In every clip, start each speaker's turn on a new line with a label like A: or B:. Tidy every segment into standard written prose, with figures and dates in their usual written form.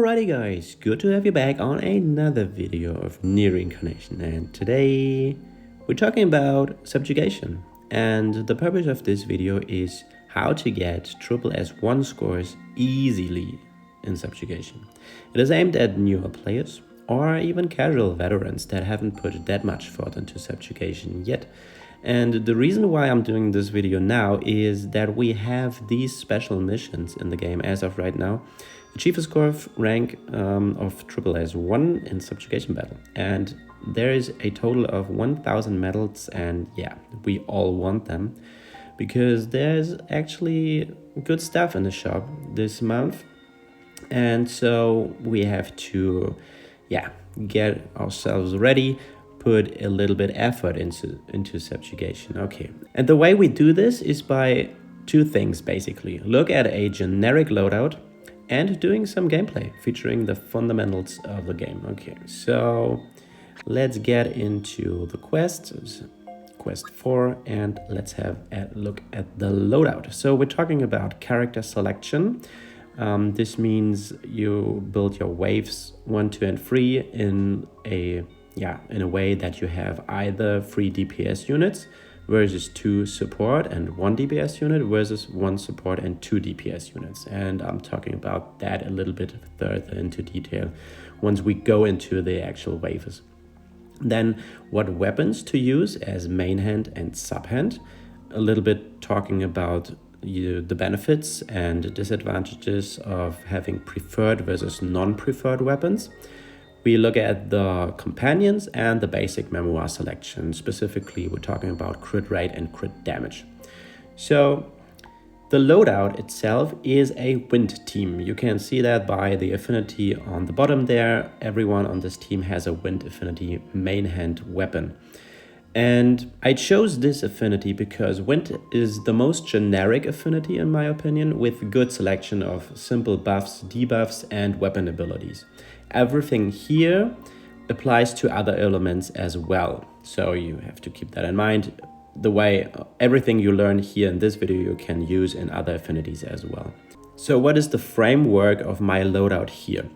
A: Alrighty guys, good to have you back on another video of NieR Reincarnation, and today we're talking about subjugation, and the purpose of this video is how to get SSS1 scores easily in subjugation. It is aimed at newer players or even casual veterans that haven't put that much thought into subjugation yet. And the reason why I'm doing this video now is that we have these special missions in the game as of right now. Achieve a score of rank of SSS1 in subjugation battle. And there is a total of 1000 medals, and yeah, we all want them because there's actually good stuff in the shop this month. And so we have to, get ourselves ready, put a little bit effort into subjugation. Okay, and the way we do this is by two things basically. Look at a generic loadout and doing some gameplay featuring the fundamentals of the game. Okay, so let's get into the quest 4, and let's have a look at the loadout. So we're talking about character selection. This means you build your waves 1, 2, and 3 in a way that you have either 3 DPS units versus 2 support and 1 DPS unit versus 1 support and 2 DPS units. And I'm talking about that a little bit further into detail once we go into the actual waves. Then what weapons to use as main hand and sub hand. A little bit talking about the benefits and disadvantages of having preferred versus non-preferred weapons. We look at the companions and the basic memoir selection. Specifically, we're talking about crit rate and crit damage. So the loadout itself is a wind team. You can see that by the affinity on the bottom there. Everyone on this team has a wind affinity main hand weapon. And I chose this affinity because wind is the most generic affinity in my opinion, with good selection of simple buffs, debuffs, and weapon abilities. Everything here applies to other elements as well, so you have to keep that in mind. The way everything you learn here in this video you can use in other affinities as well. So what is the framework of my loadout here?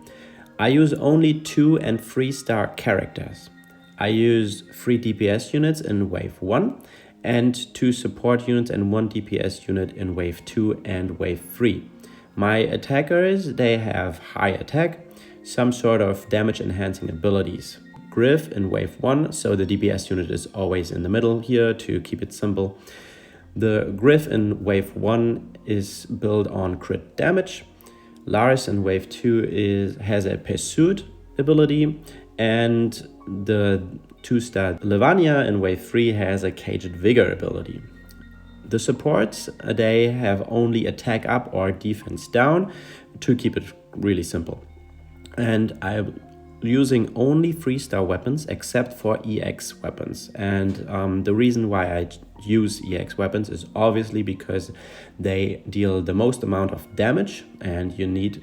A: I use only 2 and 3 star characters. I use 3 DPS units in wave 1 and 2 support units and 1 DPS unit in wave 2 and wave 3. My attackers, they have high attack, some sort of damage enhancing abilities. Griff in wave 1, so the DPS unit is always in the middle here to keep it simple. The Griff in wave 1 is built on crit damage. Lars in wave 2 has a pursuit ability, and the 2-star Levania in wave 3 has a caged Vigor ability. The supports, they have only attack up or defense down to keep it really simple. And I'm using only 3-star weapons except for EX weapons. And the reason why I use EX weapons is obviously because they deal the most amount of damage, and you need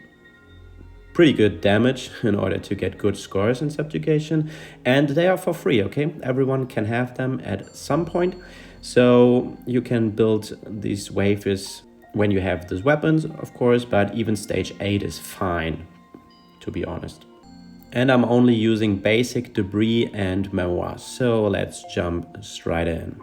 A: pretty good damage in order to get good scores in subjugation, and they are for free. Okay, everyone can have them at some point, so you can build these waves when you have these weapons, of course, but even stage 8 is fine, to be honest. And I'm only using basic debris and memoirs, so let's jump straight in.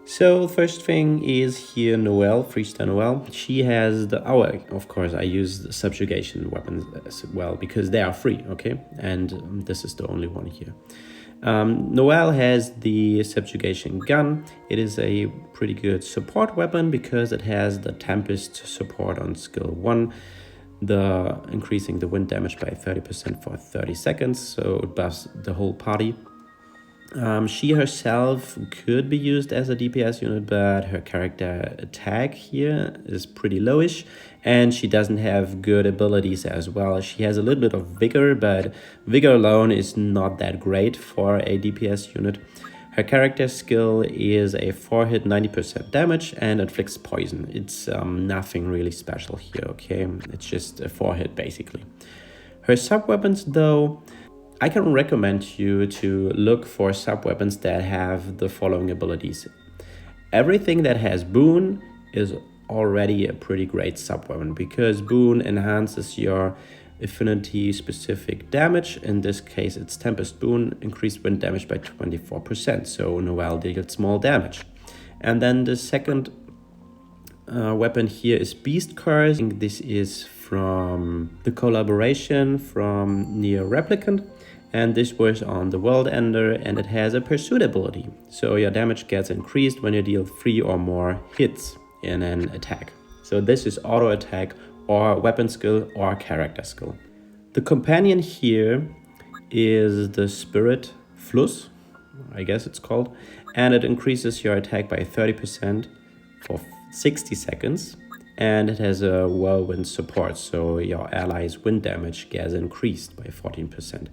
A: So first thing is here Noelle, 3-star Noelle. She has of course I use the subjugation weapons as well because they are free, okay? And this is the only one here. Noelle has the subjugation gun. It is a pretty good support weapon because it has the Tempest support on skill 1, the increasing the wind damage by 30% for 30 seconds, so it buffs the whole party. She herself could be used as a DPS unit, but her character attack here is pretty lowish, and she doesn't have good abilities as well. She has a little bit of Vigor, but Vigor alone is not that great for a DPS unit. Her character skill is a 4-hit 90% damage and inflicts poison. It's nothing really special here, okay? It's just a 4-hit basically. Her sub-weapons though, I can recommend you to look for sub-weapons that have the following abilities. Everything that has boon is already a pretty great sub weapon, because Boon enhances your affinity specific damage. In this case it's Tempest Boon, increased wind damage by 24%, so Noelle deals small damage. And then the second weapon here is Beast Curse. This is from the collaboration from NieR Replicant, and this works on the World Ender, and it has a pursuit ability, so your damage gets increased when you deal 3 or more hits in an attack. So this is auto attack or weapon skill or character skill. The companion here is the Spirit Fluss, I guess it's called, and it increases your attack by 30% for 60 seconds, and it has a whirlwind support, so your allies' wind damage gets increased by 14%.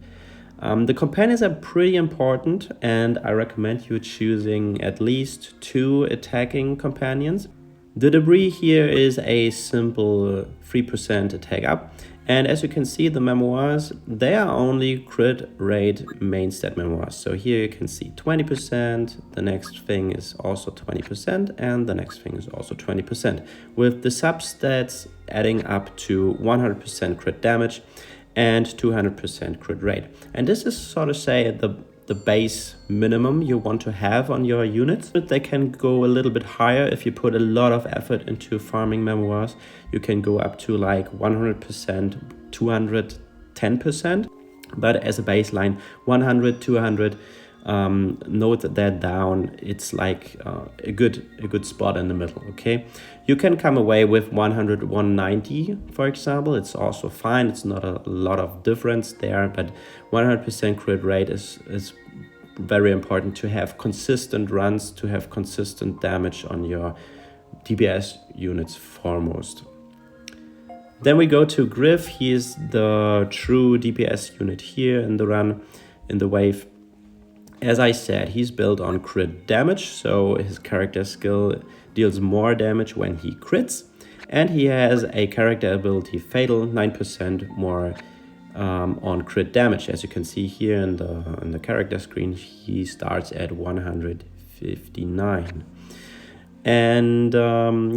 A: The companions are pretty important, and I recommend you choosing at least 2 attacking companions. The debris here is a simple 3% attack up, and as you can see, the memoirs, they are only crit rate main stat memoirs. So here you can see 20%, the next thing is also 20%, and the next thing is also 20%, with the substats adding up to 100% crit damage and 200% crit rate. And this is, so to say, the base minimum you want to have on your units. They can go a little bit higher if you put a lot of effort into farming memoirs. You can go up to like 100%, 210%, but as a baseline, 100, 200, note that down. It's like a good spot in the middle. Okay, you can come away with 100, 190, for example. It's also fine. It's not a lot of difference there, but 100% crit rate is very important to have consistent runs, to have consistent damage on your DPS units foremost. Then we go to Griff. He is the true DPS unit here in the run, in the wave. As I said, he's built on crit damage, so his character skill deals more damage when he crits, and he has a character ability Fatal, 9% more on crit damage. As you can see here in the character screen, he starts at 159. And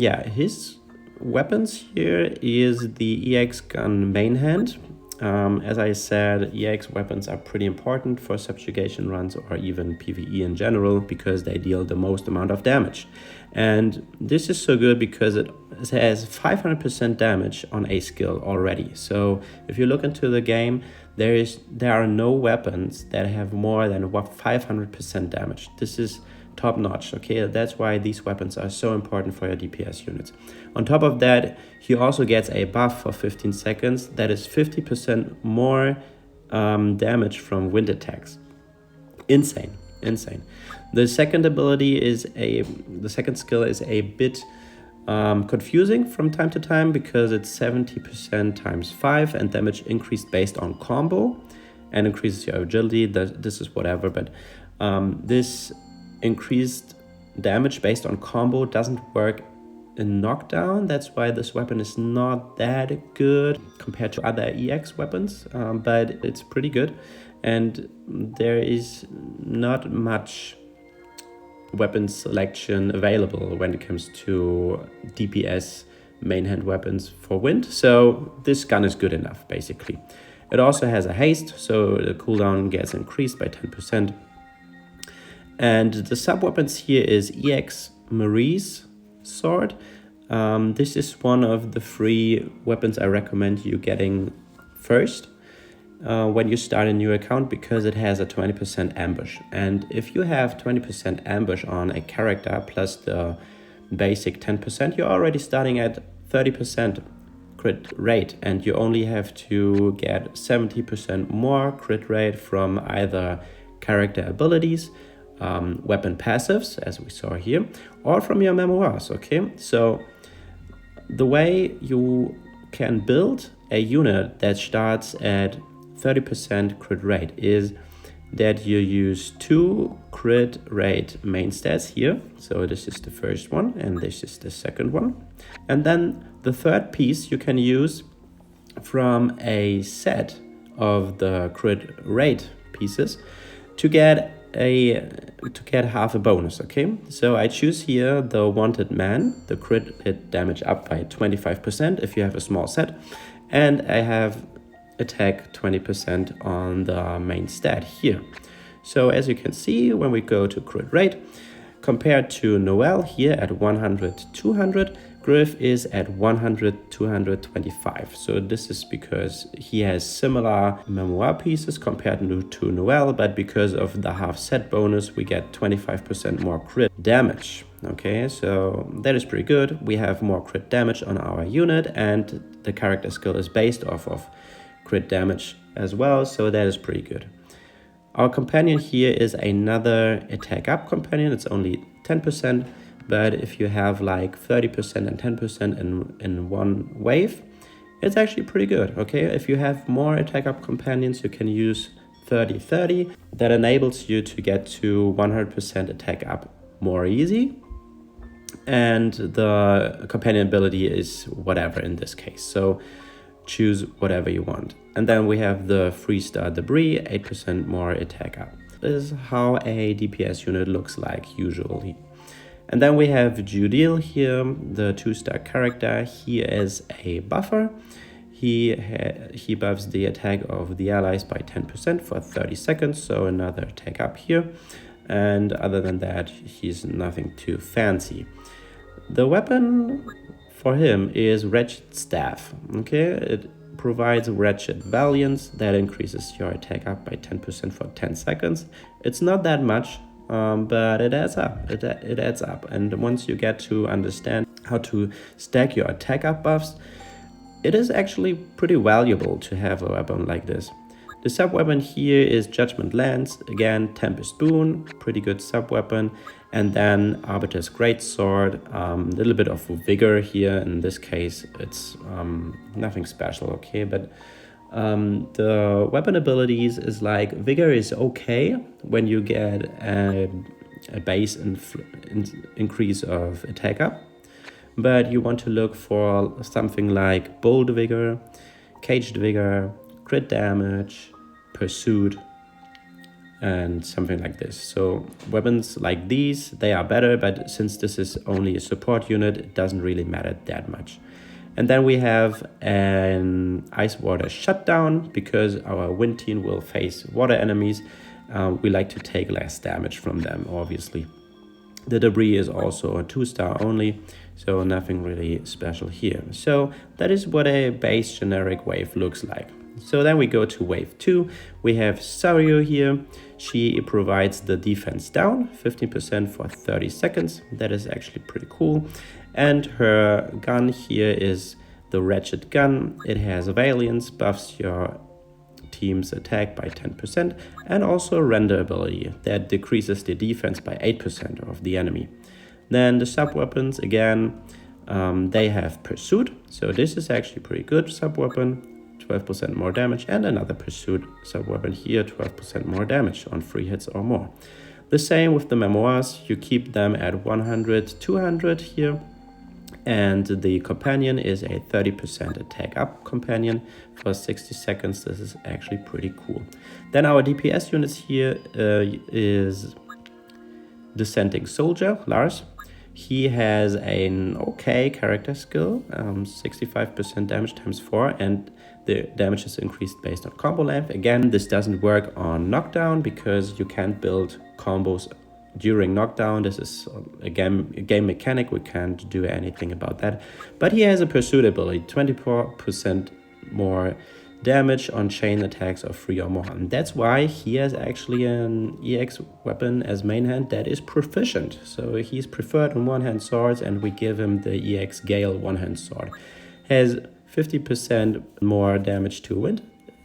A: yeah, his weapons here is the EX gun main hand. As I said, EX weapons are pretty important for subjugation runs or even PvE in general, because they deal the most amount of damage. And this is so good because it has 500% damage on a skill already. So if you look into the game, there are no weapons that have more than 500% damage. This is top notch. Okay, that's why these weapons are so important for your DPS units. On top of that, he also gets a buff for 15 seconds that is 50% more damage from wind attacks. Insane. The second skill is a bit confusing from time to time, because it's 70% times 5 and damage increased based on combo and increases your agility. This is whatever, but this increased damage based on combo doesn't work in knockdown. That's why this weapon is not that good compared to other EX weapons, but it's pretty good, and there is not much weapon selection available when it comes to DPS main hand weapons for wind, so this gun is good enough basically. It also has a haste, so the cooldown gets increased by 10%. And the sub weapons here is EX Marie's sword. This is one of the 3 weapons I recommend you getting first when you start a new account, because it has a 20% ambush. And if you have 20% ambush on a character plus the basic 10%, you're already starting at 30% crit rate, and you only have to get 70% more crit rate from either character abilities, weapon passives, as we saw here, or from your memoirs. Okay, so the way you can build a unit that starts at 30% crit rate is that you use 2 crit rate main stats here. So this is the first one and this is the second one, and then the third piece you can use from a set of the crit rate pieces to get half a bonus, okay? So I choose here the Wanted Man, the crit hit damage up by 25% if you have a small set, and I have attack 20% on the main stat here. So as you can see, when we go to crit rate, compared to Noelle here at 100-200, Griff is at 100-225. So this is because he has similar memoir pieces compared to Noelle, but because of the half set bonus, we get 25% more crit damage. Okay, so that is pretty good. We have more crit damage on our unit, and the character skill is based off of crit damage as well, so that is pretty good. Our companion here is another attack up companion. It's only 10%, but if you have like 30% and 10% in one wave, it's actually pretty good, okay? If you have more attack up companions, you can use 30-30. That enables you to get to 100% attack up more easy. And the companion ability is whatever in this case. So choose whatever you want. And then we have the 3-star debris, 8% more attack up. This is how a DPS unit looks like usually. And then we have Yudil here, the 2-star character. He is a buffer. He buffs the attack of the allies by 10% for 30 seconds, so another attack up here. And other than that, he's nothing too fancy. The weapon for him is Wretched Staff. Okay, it provides Wretched Valiance that increases your attack up by 10% for 10 seconds. It's not that much, but it adds up. It adds up. And once you get to understand how to stack your attack up buffs, it is actually pretty valuable to have a weapon like this. The sub-weapon here is Judgment Lance, again Tempest Boon, pretty good sub-weapon, and then Arbiter's Greatsword, a little bit of Vigor here. In this case, it's nothing special, okay, but the weapon abilities is like Vigor is okay when you get a base increase of attack up, but you want to look for something like Bold Vigor, Caged Vigor, crit damage, pursuit, and something like this. So weapons like these, they are better, but since this is only a support unit, it doesn't really matter that much. And then we have an Ice Water Shutdown. Because our wind team will face water enemies, we like to take less damage from them, obviously. The debris is also a 2-star only, so nothing really special here. So that is what a base generic wave looks like. So then we go to wave 2. We have Saryu here. She provides the defense down, 15% for 30 seconds. That is actually pretty cool. And her gun here is the Wretched Gun. It has Valiance, buffs your team's attack by 10%, and also Render ability that decreases the defense by 8% of the enemy. Then the sub-weapons, again, they have Pursuit. So this is actually pretty good sub-weapon. 12% more damage, and another Pursuit sub-weapon here, 12% more damage on 3 hits or more. The same with the Memoirs, you keep them at 100-200 here, and the companion is a 30% attack up companion for 60 seconds. This is actually pretty cool. Then our DPS units here is Dissenting Soldier, Lars. He has an okay character skill, 65% damage times 4, and the damage is increased based on combo length. Again, this doesn't work on knockdown because you can't build combos during knockdown. This is a game mechanic. We can't do anything about that. But he has a Pursuit ability, 24% more damage on chain attacks of 3 or more. And that's why he has actually an EX weapon as main hand that is proficient. So he's preferred on one-hand swords, and we give him the EX Gayle one-hand sword. Has 50% more damage to wind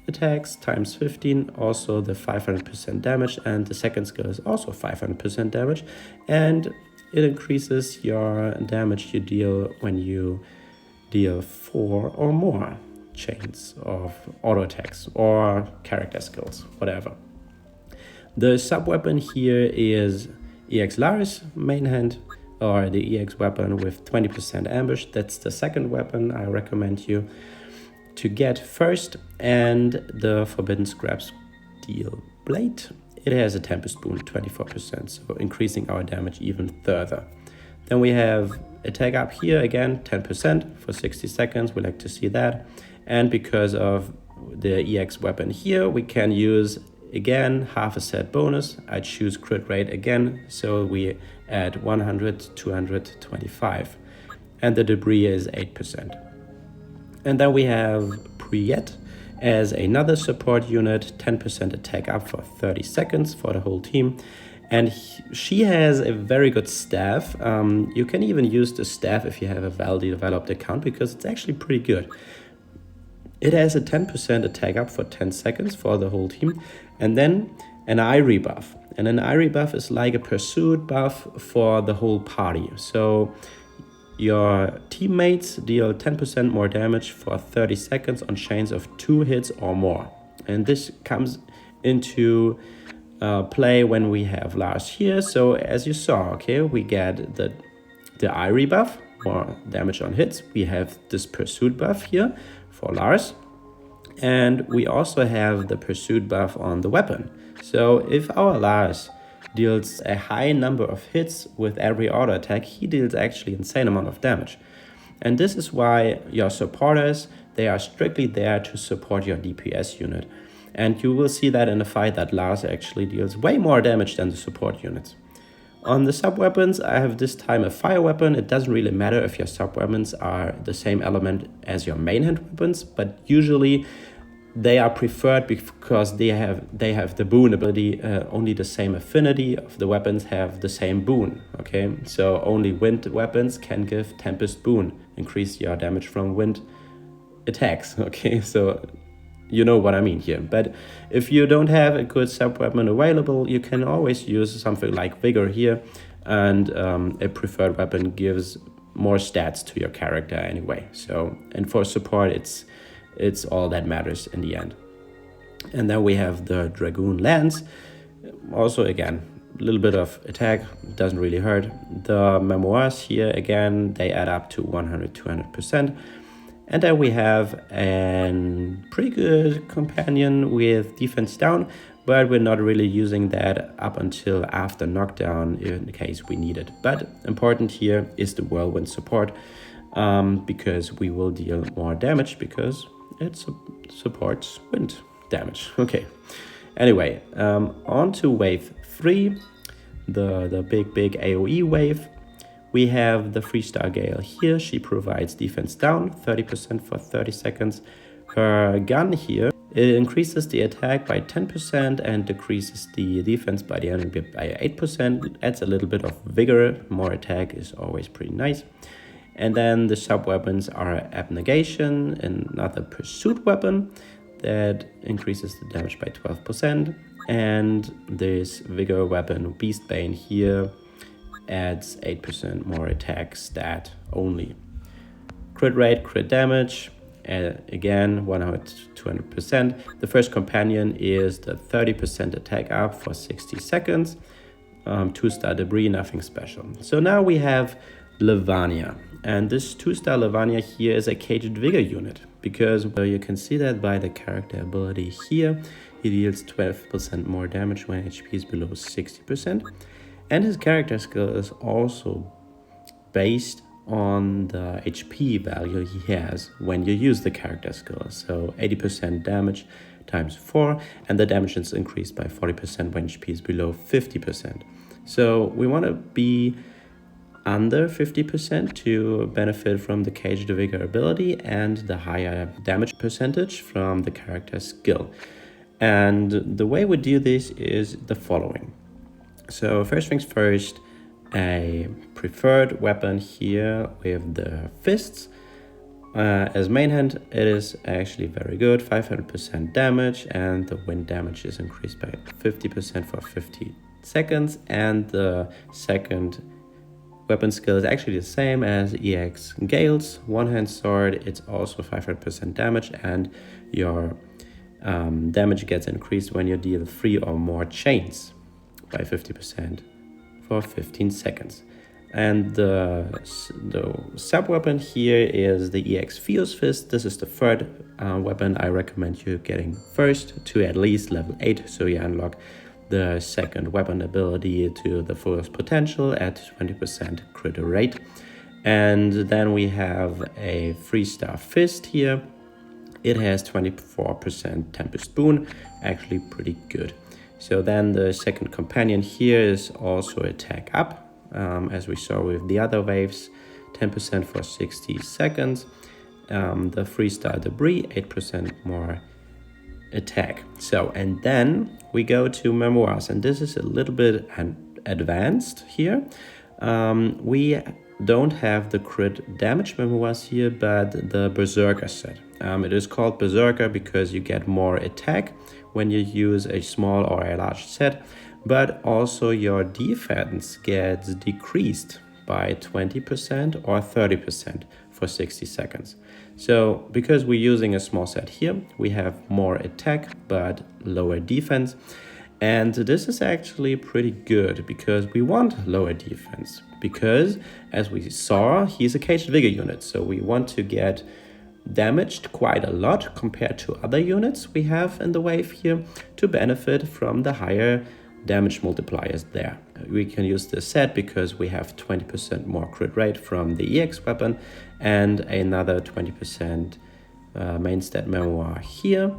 A: attacks times 15, also the 500% damage, and the second skill is also 500% damage, and it increases your damage you deal when you deal 4 or more chains of auto attacks or character skills, whatever. The sub-weapon here is EX Lars main hand, or the EX weapon with 20% ambush. That's the second weapon I recommend you to get first. And the Forbidden Scrap Steel Blade it has a Tempest boon, 24%, so increasing our damage even further. Then we have attack up here again, 10% for 60 seconds. We like to see that. And because of the EX weapon here, we can use again half a set bonus. I choose crit rate again, so we add 100, 225. And the debris is 8%. And then we have Priyet as another support unit, 10% attack up for 30 seconds for the whole team. And she has a very good staff. You can even use the staff if you have a well-developed account, because it's actually pretty good. It has a 10% attack up for 10 seconds for the whole team. And then an NieR Re buff. And an NieR Re buff is like a pursuit buff for the whole party. So your teammates deal 10% more damage for 30 seconds on chains of 2 hits or more. And this comes into play when we have Lars here. So as you saw, okay, we get the NieR Re buff, more damage on hits. We have this pursuit buff here for Lars. And we also have the pursuit buff on the weapon. So if our Lars deals a high number of hits with every auto attack, he deals actually insane amount of damage. And this is why your supporters, they are strictly there to support your DPS unit. And you will see that in the fight that Lars actually deals way more damage than the support units. On the sub-weapons, I have this time a fire weapon. It doesn't really matter if your sub-weapons are the same element as your main hand weapons, but usually they are preferred because they have the boon ability. Only the same affinity of the weapons have the same boon. Okay, so only wind weapons can give Tempest boon, increase your damage from wind attacks. Okay, so you know what I mean here. But if you don't have a good sub weapon available, you can always use something like Vigor here, and a preferred weapon gives more stats to your character anyway. So, and for support, it's all that matters in the end. And then we have the Dragoon Lance. Also, again, a little bit of attack, doesn't really hurt. The Memoirs here, again, they add up to 100, 200%. And then we have a pretty good companion with defense down, but we're not really using that up until after knockdown in case we need it. But important here is the Whirlwind support, because we will deal more damage because it supports wind damage. Okay. Anyway, on to wave 3, the big AoE wave. We have the 3-star Gayle here. She provides defense down, 30% for 30 seconds. Her gun here, it increases the attack by 10% and decreases the defense by the enemy by 8%. Adds a little bit of vigor. More attack is always pretty nice. And then the sub-weapons are Abnegation, another pursuit weapon that increases the damage by 12%. And this Vigor weapon, Beastbane here, adds 8% more attack stat only. Crit rate, crit damage, again 100, 200%. The first companion is the 30% attack up for 60 seconds. 2-star debris, nothing special. So now we have Levania. And this 2-star Levania here is a caged vigor unit, because you can see that by the character ability here. He deals 12% more damage when HP is below 60%. And his character skill is also based on the HP value he has when you use the character skill. So 80% damage times 4, and the damage is increased by 40% when HP is below 50%. So we want to be under 50% to benefit from the caged vigor ability and the higher damage percentage from the character skill. And the way we do this is the following. So first things first, a preferred weapon here with the fists. As main hand, it is actually very good, 500% damage, and the wind damage is increased by 50% for 50 seconds. And the second weapon skill is actually the same as EX Gayle's one-hand sword. It's also 500% damage, and your damage gets increased when you deal 3 or more chains by 50% for 15 seconds. And the sub-weapon here is the EX Fierce Fist. This is the third weapon I recommend you getting first to at least level 8, so you unlock the second weapon ability to the fullest potential at 20% crit rate. And then we have a 3-star fist here. It has 24% Tempest Boon, actually pretty good. So then the second companion here is also attack up, as we saw with the other waves, 10% for 60 seconds. The 3-star debris, 8% more attack. So, and then we go to Memoirs, and this is a little bit advanced here. We don't have the crit damage Memoirs here, but the Berserker set. It is called Berserker because you get more attack when you use a small or a large set, but also your defense gets decreased by 20% or 30% for 60 seconds. So because we're using a small set here, we have more attack but lower defense. And this is actually pretty good because we want lower defense, because as we saw, he's a caged Vigor unit. So we want to get damaged quite a lot compared to other units we have in the wave here to benefit from the higher damage multipliers there. We can use this set because we have 20% more crit rate from the EX weapon and another 20% main stat memoir here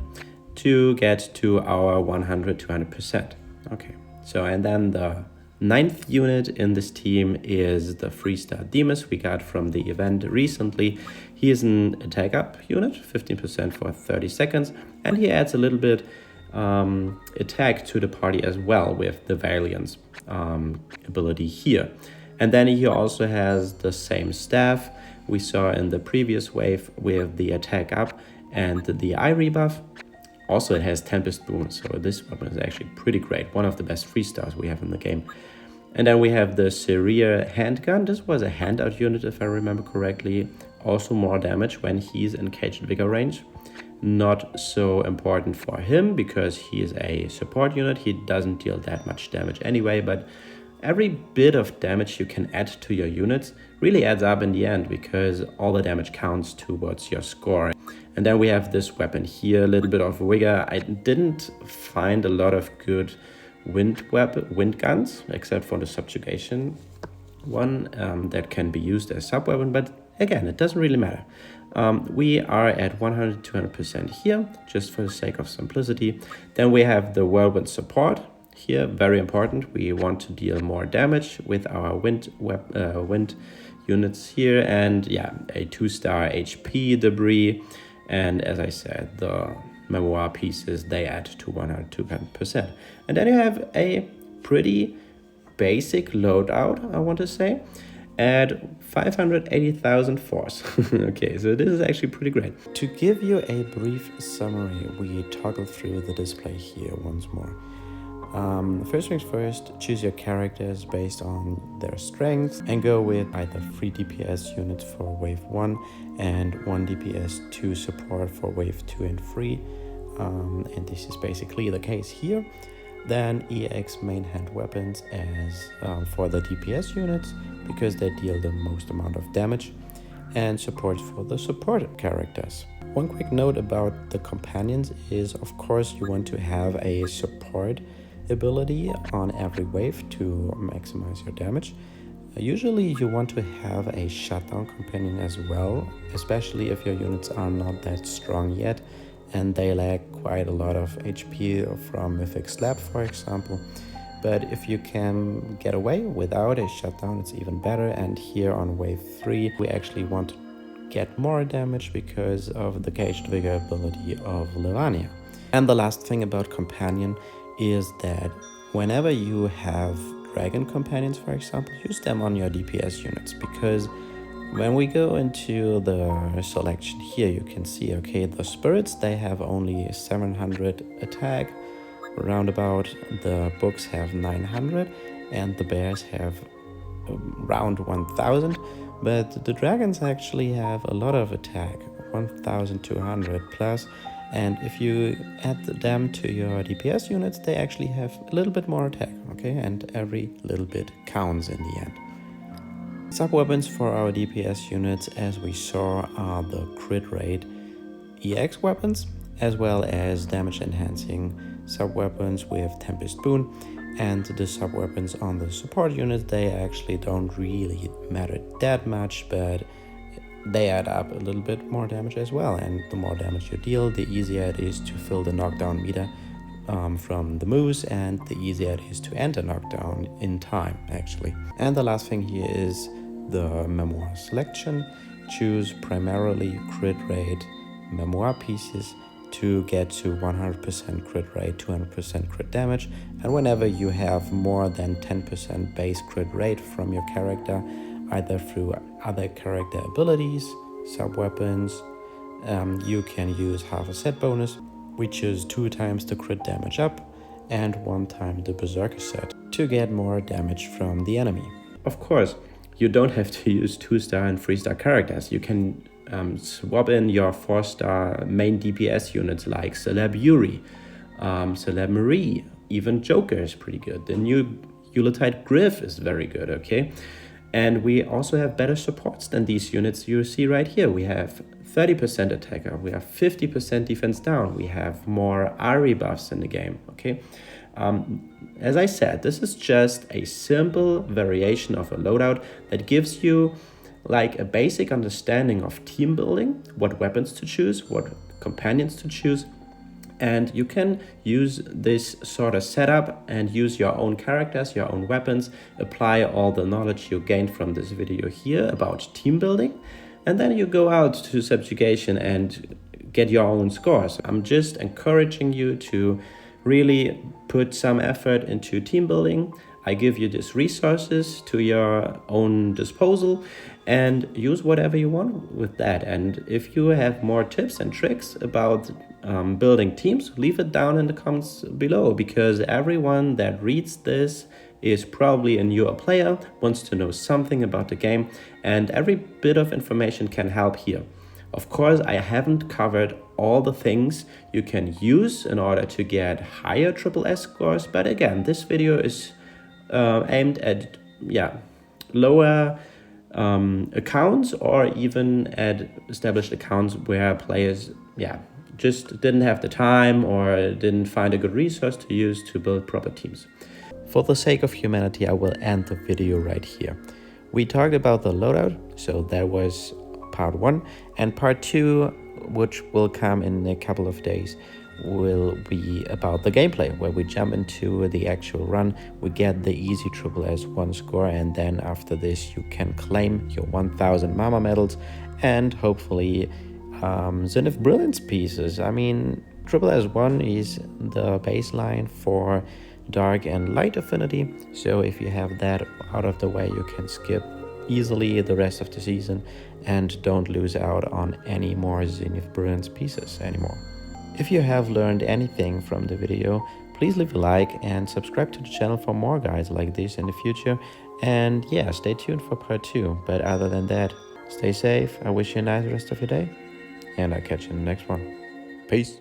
A: to get to our 100-200%. Okay, so and then the 9th unit in this team is the 3-star Dimos we got from the event recently. He is an attack up unit, 15% for 30 seconds, and he adds a little bit attack to the party as well with the Valiance ability here. And then he also has the same staff we saw in the previous wave with the attack up and the eye rebuff. Also, it has Tempest Boon, so this weapon is actually pretty great. One of the best 3-stars we have in the game. And then we have the Saryu handgun. This was a handout unit, if I remember correctly. Also more damage when he's in caged Vigor range. Not so important for him because he is a support unit. He doesn't deal that much damage anyway, but every bit of damage you can add to your units really adds up in the end because all the damage counts towards your score. And then we have this weapon here, a little bit of Vigor. I didn't find a lot of good wind guns, except for the Subjugation one that can be used as sub weapon, but again, it doesn't really matter. We are at 100-200% here, just for the sake of simplicity. Then we have the Whirlwind support here, very important. We want to deal more damage with our wind units here, and yeah, a 2-star HP debris. And as I said, the memoir pieces, they add to 100-200%. And then you have a pretty basic loadout, I want to say, at 580,000 force. Okay, so this is actually pretty great. To give you a brief summary, we toggle through the display here once more. First things first, choose your characters based on their strengths and go with either 3 DPS units for wave 1 and 1 DPS 2 support for wave 2 and 3. And this is basically the case here. Then EX main hand weapons as for the DPS units because they deal the most amount of damage, and support for the support characters. One quick note about the companions is, of course, you want to have a support ability on every wave to maximize your damage. Usually you want to have a shutdown companion as well, especially if your units are not that strong yet and they lack quite a lot of HP from Mythic Slap, for example. But if you can get away without a shutdown, it's even better. And here on wave 3, we actually want to get more damage because of the caged Vigor ability of Levania. And the last thing about companion is that whenever you have dragon companions, for example, use them on your DPS units, because when we go into the selection here, you can see, okay, the spirits, they have only 700 attack, roundabout. The books have 900 and the bears have around 1000, but the dragons actually have a lot of attack, 1200 plus. And if you add them to your DPS units, they actually have a little bit more attack, okay? And every little bit counts in the end. Sub-weapons for our DPS units, as we saw, are the crit rate EX weapons. as well as damage enhancing sub-weapons with Tempest Boon. And the sub-weapons on the support units, they actually don't really matter that much, but they add up a little bit more damage as well. And the more damage you deal, the easier it is to fill the knockdown meter from the moves, and the easier it is to enter knockdown in time, actually. And the last thing here is the memoir selection. Choose primarily crit rate memoir pieces to get to 100% crit rate, 200% crit damage, and whenever you have more than 10% base crit rate from your character, either through other character abilities, sub-weapons, you can use half a set bonus, which is 2 times the crit damage up, and 1 time the Berserker set to get more damage from the enemy. Of course, you don't have to use 2-star and 3-star characters. You can swap in your 4-star main DPS units like Celeb Yuri, Celeb Marie, even Joker is pretty good. The new Uletide Griff is very good, okay? And we also have better supports than these units you see right here. We have 30% attacker, we have 50% defense down, we have more RE buffs in the game, okay? As I said, this is just a simple variation of a loadout that gives you like a basic understanding of team building, what weapons to choose, what companions to choose, and you can use this sort of setup and use your own characters, your own weapons, apply all the knowledge you gained from this video here about team building, and then you go out to Subjugation and get your own scores. I'm just encouraging you to really put some effort into team building. I give you these resources to your own disposal and use whatever you want with that. And if you have more tips and tricks about building teams, leave it down in the comments below, because everyone that reads this is probably a newer player, wants to know something about the game, and every bit of information can help here. Of course, I haven't covered all the things you can use in order to get higher SSS scores, but again, this video is aimed at lower accounts, or even at established accounts where players just didn't have the time or didn't find a good resource to use to build proper teams. For the sake of humanity, I will end the video right here. We talked about the loadout, so that was part 1, and part 2, which will come in a couple of days, will be about the gameplay, where we jump into the actual run, we get the easy SSS1 score, and then after this you can claim your 1000 Mama medals and hopefully Zenith Brilliance pieces. I mean, SSS1 is the baseline for dark and light affinity, so if you have that out of the way, you can skip easily the rest of the season and don't lose out on any more Zenith Brilliance pieces anymore. If you have learned anything from the video, please leave a like and subscribe to the channel for more guides like this in the future. And yeah, stay tuned for part 2. But other than that, stay safe. I wish you a nice rest of your day, and I'll catch you in the next one. Peace.